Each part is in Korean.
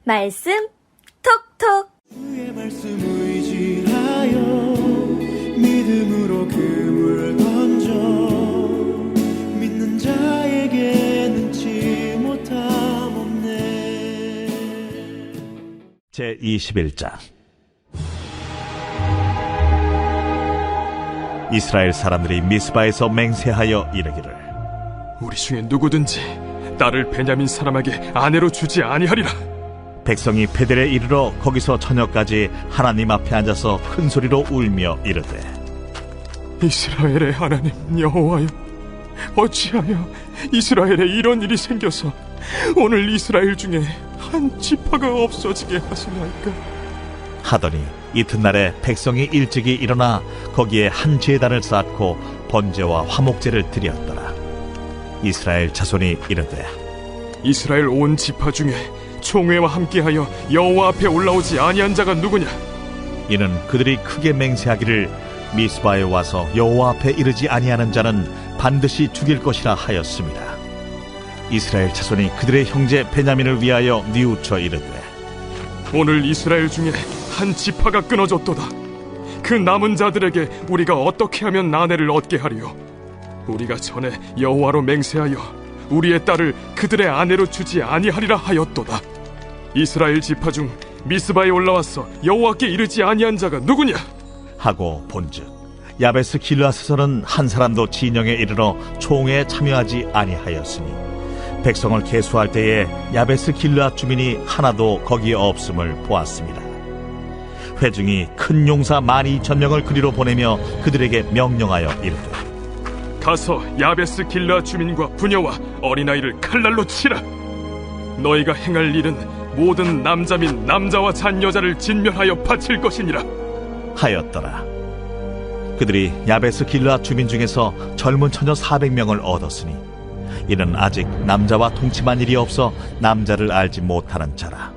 말씀 톡톡. 주의 말씀 의지하여 믿음으로 그물 던져 믿는 자에게 능치 못함 없네. 제21장. 이스라엘 사람들이 미스바에서 맹세하여 이르기를, 우리 중에 누구든지 딸을 베냐민 사람에게 아내로 주지 아니하리라. 백성이 베델에 이르러 거기서 저녁까지 하나님 앞에 앉아서 큰 소리로 울며 이르되, 이스라엘의 하나님 여호와여, 어찌하여 이스라엘에 이런 일이 생겨서 오늘 이스라엘 중에 한 지파가 없어지게 하시나이까? 하더니 이튿날에 백성이 일찍이 일어나 거기에 한 제단을 쌓고 번제와 화목제를 드렸더라. 이스라엘 자손이 이르되, 이스라엘 온 지파 중에 총회와 함께하여 여호와 앞에 올라오지 아니한 자가 누구냐? 이는 그들이 크게 맹세하기를 미스바에 와서 여호와 앞에 이르지 아니하는 자는 반드시 죽일 것이라 하였습니다. 이스라엘 자손이 그들의 형제 베냐민을 위하여 뉘우쳐 이르되, 오늘 이스라엘 중에 한 지파가 끊어졌도다. 그 남은 자들에게 우리가 어떻게 하면 아내를 얻게 하리요? 우리가 전에 여호와로 맹세하여 우리의 딸을 그들의 아내로 주지 아니하리라 하였도다. 이스라엘 지파 중 미스바에 올라와서 여호와께 이르지 아니한 자가 누구냐? 하고 본즉 야베스 길르앗에서는 한 사람도 진영에 이르러 총회에 참여하지 아니하였으니 백성을 계수할 때에 야베스 길르앗 주민이 하나도 거기에 없음을 보았습니다. 회중이 큰 용사 12,000명을 그리로 보내며 그들에게 명령하여 이르되, 가서 야베스 길르앗 주민과 부녀와 어린아이를 칼날로 치라. 너희가 행할 일은 모든 남자 및 남자와 잔 여자를 진멸하여 바칠 것이니라 하였더라. 그들이 야베스 길르앗 주민 중에서 젊은 처녀 400명을 얻었으니 이는 아직 남자와 동침한 일이 없어 남자를 알지 못하는 자라.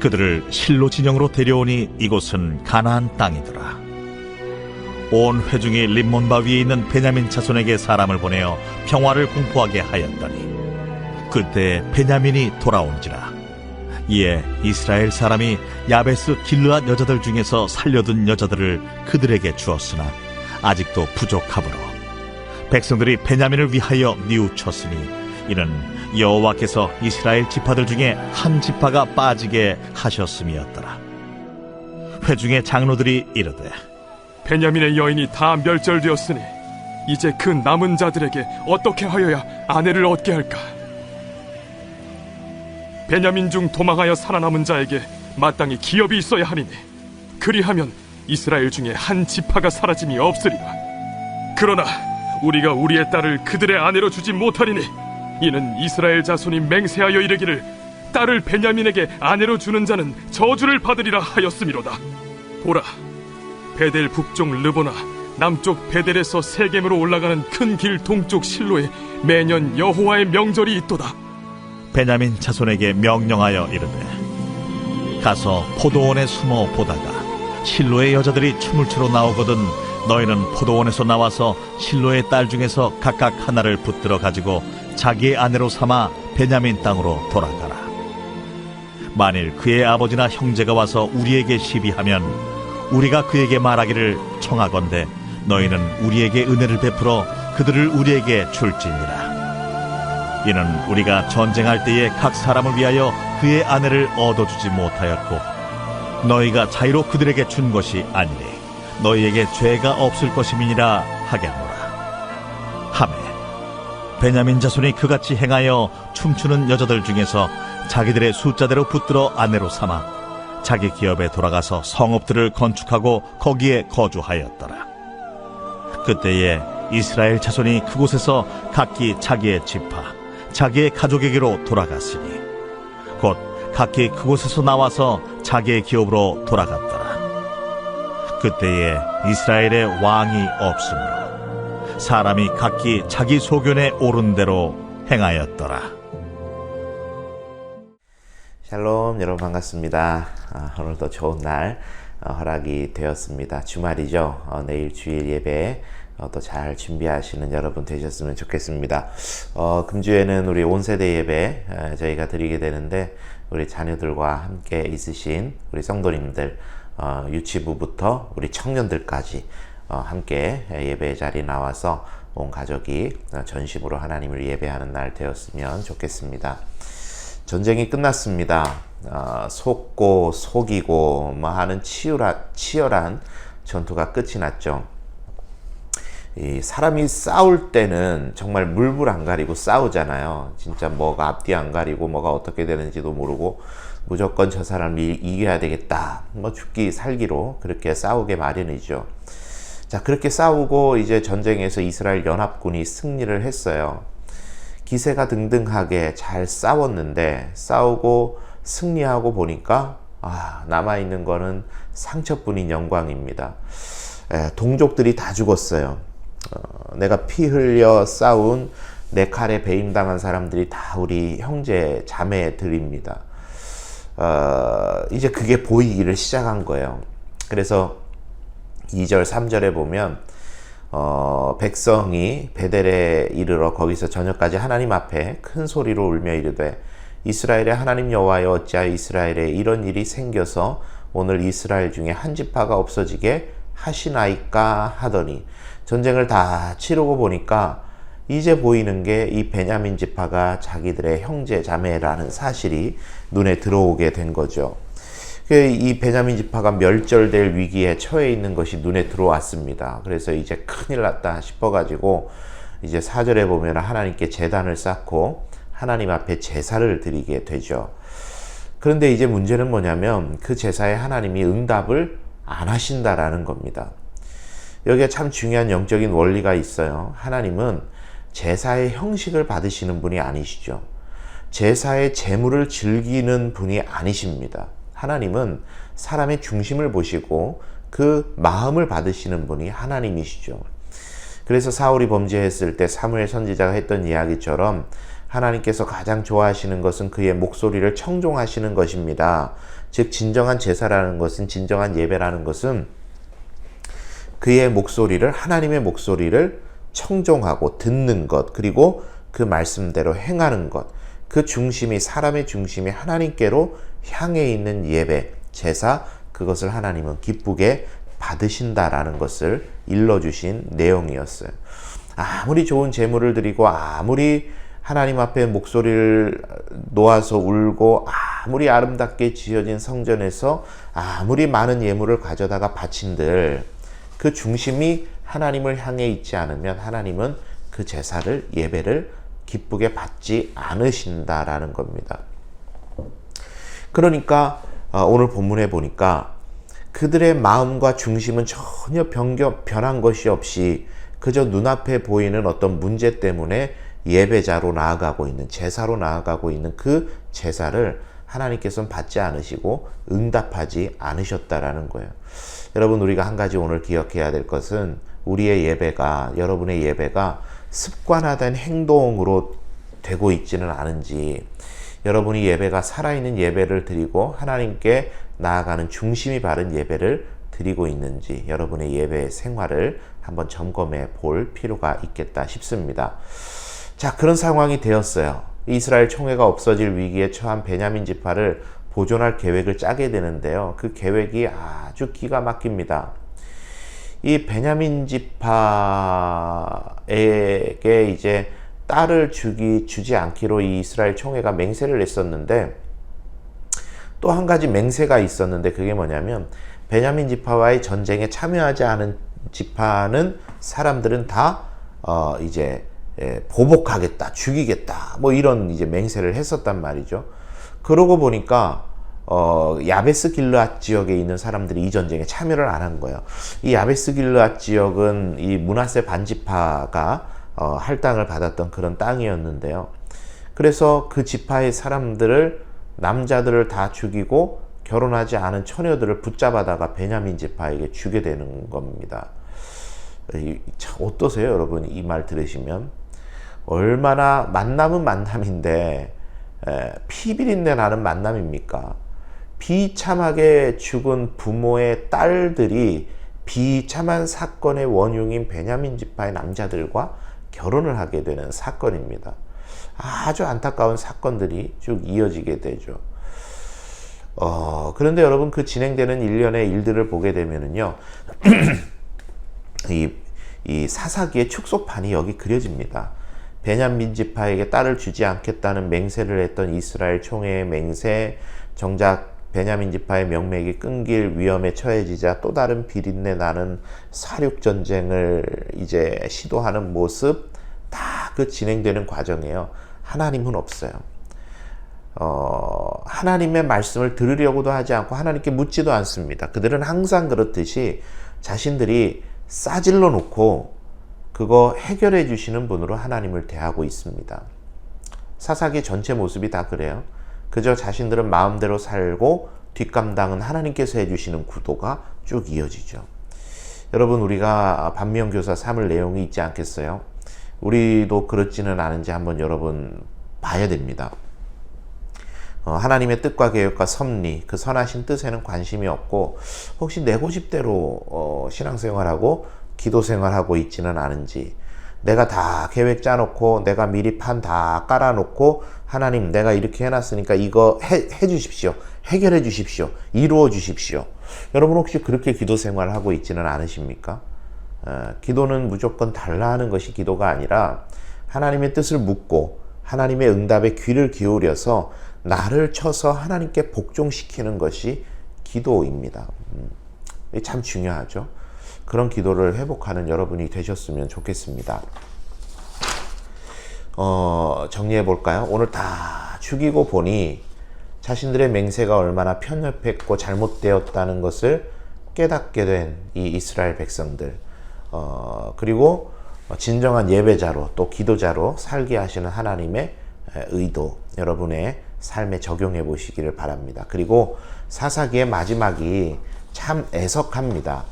그들을 실로 진영으로 데려오니 이곳은 가나안 땅이더라. 온 회중이 림몬바 위에 있는 베냐민 자손에게 사람을 보내어 평화를 공포하게 하였더니 그때 베냐민이 돌아온지라. 이에 이스라엘 사람이 야베스 길르앗 여자들 중에서 살려둔 여자들을 그들에게 주었으나 아직도 부족하므로 백성들이 베냐민을 위하여 뉘우쳤으니 이는 여호와께서 이스라엘 지파들 중에 한 지파가 빠지게 하셨음이었더라. 회중의 장로들이 이르되, 베냐민의 여인이 다 멸절되었으니 이제 그 남은 자들에게 어떻게 하여야 아내를 얻게 할까? 베냐민 중 도망하여 살아남은 자에게 마땅히 기업이 있어야 하리니 그리하면 이스라엘 중에 한 지파가 사라짐이 없으리라. 그러나 우리가 우리의 딸을 그들의 아내로 주지 못하리니 이는 이스라엘 자손이 맹세하여 이르기를 딸을 베냐민에게 아내로 주는 자는 저주를 받으리라 하였음이로다. 보라, 베델 북쪽 르보나 남쪽 베델에서 세겜으로 올라가는 큰 길 동쪽 실로에 매년 여호와의 명절이 있도다. 베냐민 자손에게 명령하여 이르되, 가서 포도원에 숨어 보다가 실로의 여자들이 춤을 추러 나오거든 너희는 포도원에서 나와서 실로의 딸 중에서 각각 하나를 붙들어 가지고 자기의 아내로 삼아 베냐민 땅으로 돌아가라. 만일 그의 아버지나 형제가 와서 우리에게 시비하면 우리가 그에게 말하기를 청하건대 너희는 우리에게 은혜를 베풀어 그들을 우리에게 줄지니라. 이는 우리가 전쟁할 때에 각 사람을 위하여 그의 아내를 얻어주지 못하였고 너희가 자유로 그들에게 준 것이 아니니 너희에게 죄가 없을 것임이니라 하겠노라 하매 베냐민 자손이 그같이 행하여 춤추는 여자들 중에서 자기들의 숫자대로 붙들어 아내로 삼아 자기 기업에 돌아가서 성읍들을 건축하고 거기에 거주하였더라. 그때에 이스라엘 자손이 그곳에서 각기 자기의 지파 자기의 가족에게로 돌아갔으니 곧 각기 그곳에서 나와서 자기의 기업으로 돌아갔더라. 그때에 이스라엘에 왕이 없으므로 사람이 각기 자기 소견에 옳은 대로 행하였더라. 샬롬, 여러분 반갑습니다. 오늘도 좋은 날 허락이 되었습니다. 주말이죠. 내일 주일 예배 또 잘 준비하시는 여러분 되셨으면 좋겠습니다. 금주에는 우리 온세대 예배 저희가 드리게 되는데 우리 자녀들과 함께 있으신 우리 성도님들, 유치부부터 우리 청년들까지 함께 예배 자리에 나와서 온 가족이 전심으로 하나님을 예배하는 날 되었으면 좋겠습니다. 전쟁이 끝났습니다. 속고 속이고 뭐 하는 치열한 전투가 끝이 났죠. 이 사람이 싸울 때는 정말 물불 안 가리고 싸우잖아요. 진짜 뭐가 앞뒤 안 가리고 뭐가 어떻게 되는지도 모르고 무조건 저 사람을 이겨야 되겠다. 뭐 죽기 살기로 그렇게 싸우게 마련이죠. 자, 그렇게 싸우고 이제 전쟁에서 이스라엘 연합군이 승리를 했어요. 기세가 등등하게 잘 싸웠는데 싸우고 승리하고 보니까 남아있는 거는 상처뿐인 영광입니다. 동족들이 다 죽었어요. 내가 피 흘려 싸운 내 칼에 배임당한 사람들이 다 우리 형제 자매들입니다. 이제 그게 보이기를 시작한 거예요. 그래서 2절 3절에 보면 백성이 베델에 이르러 거기서 저녁까지 하나님 앞에 큰 소리로 울며 이르되 이스라엘의 하나님 여호와여 어찌하여 이스라엘에 이런 일이 생겨서 오늘 이스라엘 중에 한 지파가 없어지게 하시나이까 하더니 전쟁을 다 치르고 보니까 이제 보이는 게 이 베냐민 지파가 자기들의 형제 자매라는 사실이 눈에 들어오게 된 거죠. 이 베냐민 지파가 멸절될 위기에 처해 있는 것이 눈에 들어왔습니다. 그래서 이제 큰일 났다 싶어가지고 이제 4절에 보면 하나님께 제단을 쌓고 하나님 앞에 제사를 드리게 되죠. 그런데 이제 문제는 뭐냐면 그 제사에 하나님이 응답을 안 하신다라는 겁니다. 여기에 참 중요한 영적인 원리가 있어요. 하나님은 제사의 형식을 받으시는 분이 아니시죠. 제사의 제물을 즐기는 분이 아니십니다. 하나님은 사람의 중심을 보시고 그 마음을 받으시는 분이 하나님이시죠. 그래서 사울이 범죄했을 때 사무엘 선지자가 했던 이야기처럼 하나님께서 가장 좋아하시는 것은 그의 목소리를 청종하시는 것입니다. 즉 진정한 제사라는 것은, 진정한 예배라는 것은 그의 목소리를, 하나님의 목소리를 청종하고 듣는 것, 그리고 그 말씀대로 행하는 것, 그 중심이, 사람의 중심이 하나님께로 향해 있는 예배, 제사, 그것을 하나님은 기쁘게 받으신다라는 것을 일러주신 내용이었어요. 아무리 좋은 제물을 드리고 아무리 하나님 앞에 목소리를 놓아서 울고 아무리 아름답게 지어진 성전에서 아무리 많은 예물을 가져다가 바친들 그 중심이 하나님을 향해 있지 않으면 하나님은 그 제사를, 예배를 기쁘게 받지 않으신다라는 겁니다. 그러니까 오늘 본문에 보니까 그들의 마음과 중심은 전혀 변한 것이 없이 그저 눈앞에 보이는 어떤 문제 때문에 예배자로 나아가고 있는, 제사로 나아가고 있는 그 제사를 하나님께서는 받지 않으시고 응답하지 않으셨다라는 거예요. 여러분, 우리가 한 가지 오늘 기억해야 될 것은 우리의 예배가, 여러분의 예배가 습관화된 행동으로 되고 있지는 않은지, 여러분이 예배가 살아있는 예배를 드리고 하나님께 나아가는 중심이 바른 예배를 드리고 있는지 여러분의 예배 생활을 한번 점검해 볼 필요가 있겠다 싶습니다. 자, 그런 상황이 되었어요. 이스라엘 총회가 없어질 위기에 처한 베냐민 지파를 보존할 계획을 짜게 되는데요. 그 계획이 아주 기가 막힙니다. 이 베냐민 지파에게 이제 딸을 주지 않기로 이 이스라엘 총회가 맹세를 했었는데, 또 한 가지 맹세가 있었는데 그게 뭐냐면 베냐민 지파와의 전쟁에 참여하지 않은 지파는 사람들은 다 이제 보복하겠다, 죽이겠다, 뭐 이런 이제 맹세를 했었단 말이죠. 그러고 보니까 야베스 길르앗 지역에 있는 사람들이 이 전쟁에 참여를 안 한 거예요. 이 야베스 길르앗 지역은 이 므낫세 반지파가 할당을 받았던 그런 땅이었는데요. 그래서 그 지파의 사람들을, 남자들을 다 죽이고 결혼하지 않은 처녀들을 붙잡아다가 베냐민 지파에게 주게 되는 겁니다. 어떠세요, 여러분? 이 말 들으시면 얼마나 만남은 만남인데 피비린내 나는 만남입니까? 비참하게 죽은 부모의 딸들이 비참한 사건의 원흉인 베냐민 지파의 남자들과 결혼을 하게 되는 사건입니다. 아주 안타까운 사건들이 쭉 이어지게 되죠. 그런데 여러분 그 진행되는 일련의 일들을 보게 되면은요, 이 사사기의 축소판이 여기 그려집니다. 베냐민 지파에게 딸을 주지 않겠다는 맹세를 했던 이스라엘 총회의 맹세, 정작 베냐민 지파의 명맥이 끊길 위험에 처해지자 또 다른 비린내 나는 사륙 전쟁을 이제 시도하는 모습, 다 그 진행되는 과정이에요. 하나님은 없어요. 하나님의 말씀을 들으려고도 하지 않고 하나님께 묻지도 않습니다. 그들은 항상 그렇듯이 자신들이 싸질러 놓고 그거 해결해 주시는 분으로 하나님을 대하고 있습니다. 사사기 전체 모습이 다 그래요. 그저 자신들은 마음대로 살고 뒷감당은 하나님께서 해주시는 구도가 쭉 이어지죠. 여러분, 우리가 반면교사 삼을 내용이 있지 않겠어요? 우리도 그렇지는 않은지 한번 여러분 봐야 됩니다. 하나님의 뜻과 계획과 섭리, 그 선하신 뜻에는 관심이 없고 혹시 내 고집대로 신앙생활하고 기도생활하고 있지는 않은지, 내가 다 계획 짜놓고 내가 미리 판 다 깔아놓고 하나님 내가 이렇게 해놨으니까 이거 해주십시오, 해결해 주십시오, 이루어 주십시오. 여러분 혹시 그렇게 기도생활을 하고 있지는 않으십니까? 기도는 무조건 달라 하는 것이 기도가 아니라 하나님의 뜻을 묻고 하나님의 응답에 귀를 기울여서 나를 쳐서 하나님께 복종시키는 것이 기도입니다. 참 중요하죠. 그런 기도를 회복하는 여러분이 되셨으면 좋겠습니다. 정리해 볼까요? 오늘 다 죽이고 보니 자신들의 맹세가 얼마나 편협했고 잘못되었다는 것을 깨닫게 된 이 이스라엘 백성들, 그리고 진정한 예배자로 또 기도자로 살게 하시는 하나님의 의도, 여러분의 삶에 적용해 보시기를 바랍니다. 그리고 사사기의 마지막이 참 애석합니다.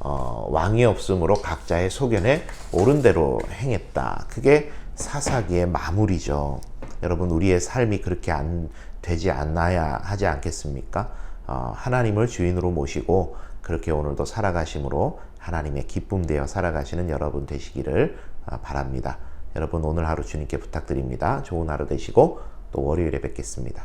왕이 없으므로 각자의 소견에 옳은 대로 행했다. 그게 사사기의 마무리죠. 여러분, 우리의 삶이 그렇게 되지 않아야 하지 않겠습니까? 하나님을 주인으로 모시고 그렇게 오늘도 살아가심으로 하나님의 기쁨 되어 살아가시는 여러분 되시기를 바랍니다. 여러분, 오늘 하루 주님께 부탁드립니다. 좋은 하루 되시고 또 월요일에 뵙겠습니다.